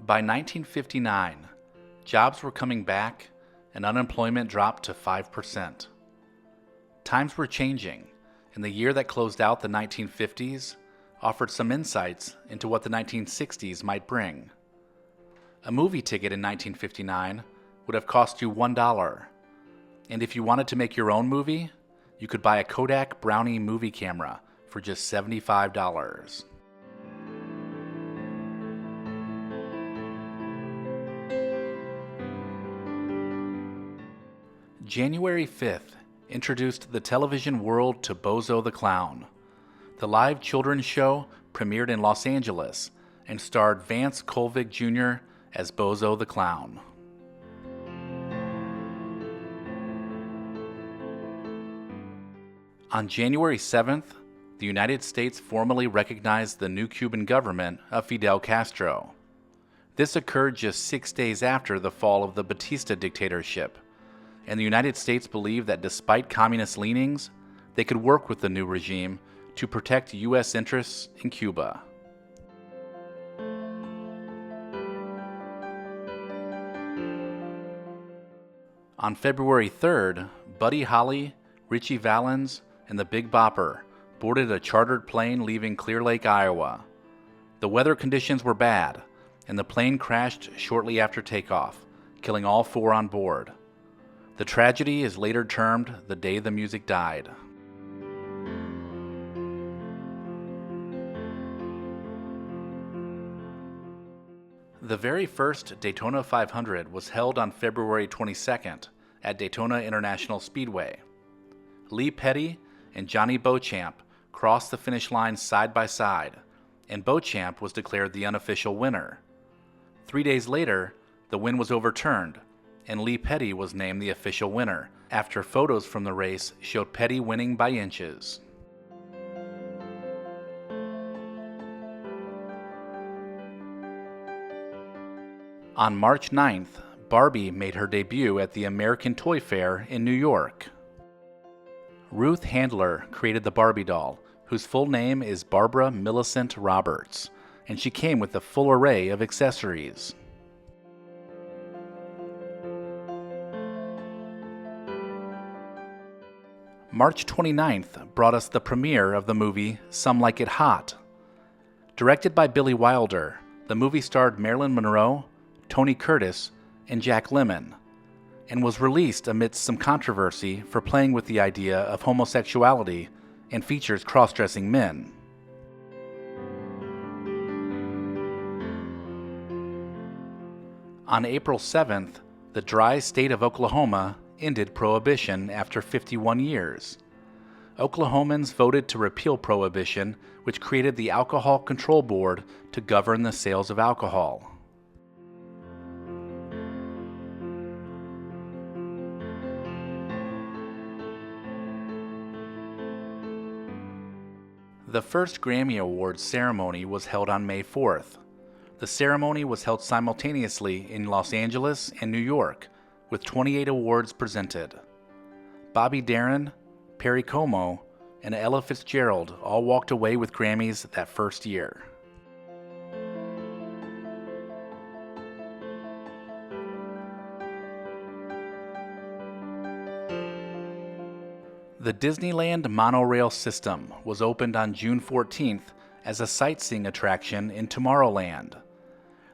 By 1959, jobs were coming back and unemployment dropped to 5%. Times were changing, and the year that closed out the 1950s offered some insights into what the 1960s might bring. A movie ticket in 1959 would have cost you $1, and if you wanted to make your own movie, you could buy a Kodak Brownie movie camera for just $75. January 5th introduced the television world to Bozo the Clown. The live children's show premiered in Los Angeles and starred Vance Colvig Jr. as Bozo the Clown. On January 7th, the United States formally recognized the new Cuban government of Fidel Castro. This occurred just 6 days after the fall of the Batista dictatorship, and the United States believed that despite communist leanings, they could work with the new regime to protect U.S. interests in Cuba. On February 3rd, Buddy Holly, Ritchie Valens, and the Big Bopper boarded a chartered plane leaving Clear Lake, Iowa. The weather conditions were bad, and the plane crashed shortly after takeoff, killing all four on board. The tragedy is later termed the day the music died. The very first Daytona 500 was held on February 22nd at Daytona International Speedway. Lee Petty and Johnny Beauchamp crossed the finish line side by side, and Beauchamp was declared the unofficial winner. 3 days later, the win was overturned, and Lee Petty was named the official winner, after photos from the race showed Petty winning by inches. On March 9th, Barbie made her debut at the American Toy Fair in New York. Ruth Handler created the Barbie doll, whose full name is Barbara Millicent Roberts, and she came with a full array of accessories. March 29th brought us the premiere of the movie Some Like It Hot. Directed by Billy Wilder, the movie starred Marilyn Monroe, Tony Curtis, and Jack Lemmon, and was released amidst some controversy for playing with the idea of homosexuality and features cross-dressing men. On April 7th, the dry state of Oklahoma ended prohibition after 51 years. Oklahomans voted to repeal prohibition, which created the Alcohol Control Board to govern the sales of alcohol. The first Grammy Awards ceremony was held on May 4th. The ceremony was held simultaneously in Los Angeles and New York, with 28 awards presented. Bobby Darin, Perry Como, and Ella Fitzgerald all walked away with Grammys that first year. The Disneyland Monorail system was opened on June 14th as a sightseeing attraction in Tomorrowland.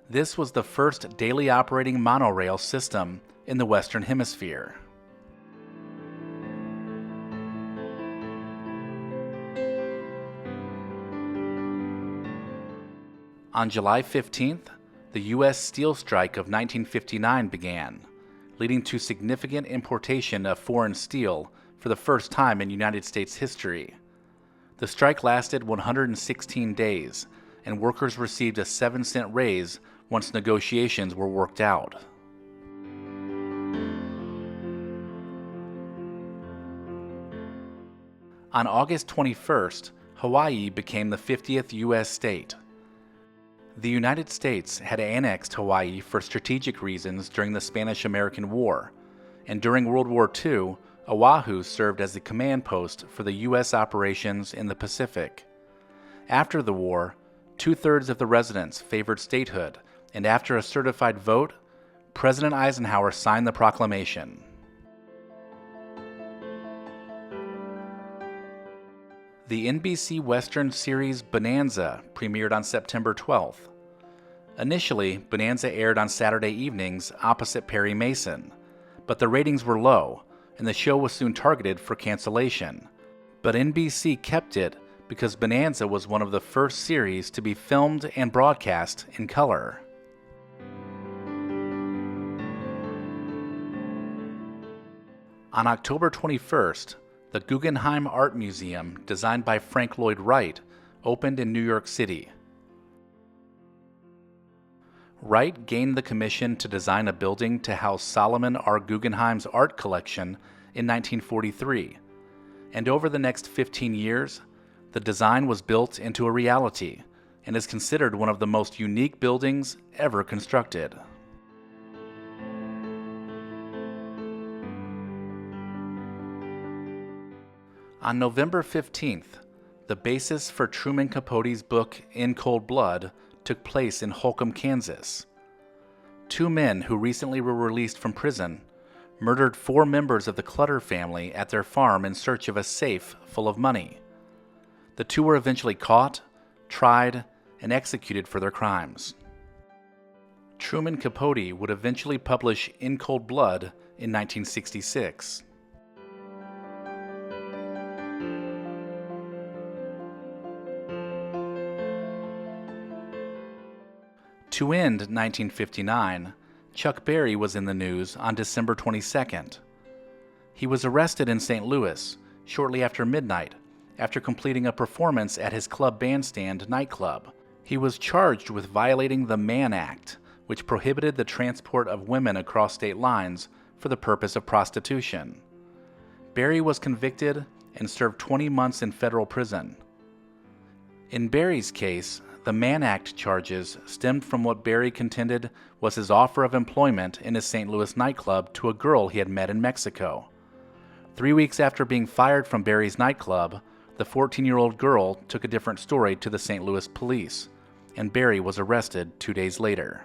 This was the first daily operating monorail system in the Western Hemisphere. On July 15th, the U.S. steel strike of 1959 began, leading to significant importation of foreign steel for the first time in United States history. The strike lasted 116 days, and workers received a 7-cent raise once negotiations were worked out. On August 21st, Hawaii became the 50th U.S. state. The United States had annexed Hawaii for strategic reasons during the Spanish-American War, and during World War II, Oahu served as the command post for the U.S. operations in the Pacific. After the war, 2/3 of the residents favored statehood and after a certified vote, President Eisenhower signed the proclamation. The NBC Western series Bonanza premiered on September 12th. Initially, Bonanza aired on Saturday evenings opposite Perry Mason, but the ratings were low, and the show was soon targeted for cancellation. But NBC kept it because Bonanza was one of the first series to be filmed and broadcast in color. On October 21st, the Guggenheim Art Museum, designed by Frank Lloyd Wright, opened in New York City. Wright gained the commission to design a building to house Solomon R. Guggenheim's art collection in 1943, and over the next 15 years, the design was built into a reality and is considered one of the most unique buildings ever constructed. On November 15th, the basis for Truman Capote's book In Cold Blood took place in Holcomb, Kansas. Two men who recently were released from prison murdered 4 members of the Clutter family at their farm in search of a safe full of money. The 2 were eventually caught, tried, and executed for their crimes. Truman Capote would eventually publish In Cold Blood in 1966. To end 1959, Chuck Berry was in the news on December 22nd. He was arrested in St. Louis shortly after midnight after completing a performance at his Club Bandstand nightclub. He was charged with violating the Mann Act, which prohibited the transport of women across state lines for the purpose of prostitution. Berry was convicted and served 20 months in federal prison. In Berry's case, the Mann Act charges stemmed from what Berry contended was his offer of employment in his St. Louis nightclub to a girl he had met in Mexico. 3 weeks after being fired from Berry's nightclub, the 14-year-old girl took a different story to the St. Louis police, and Berry was arrested 2 days later.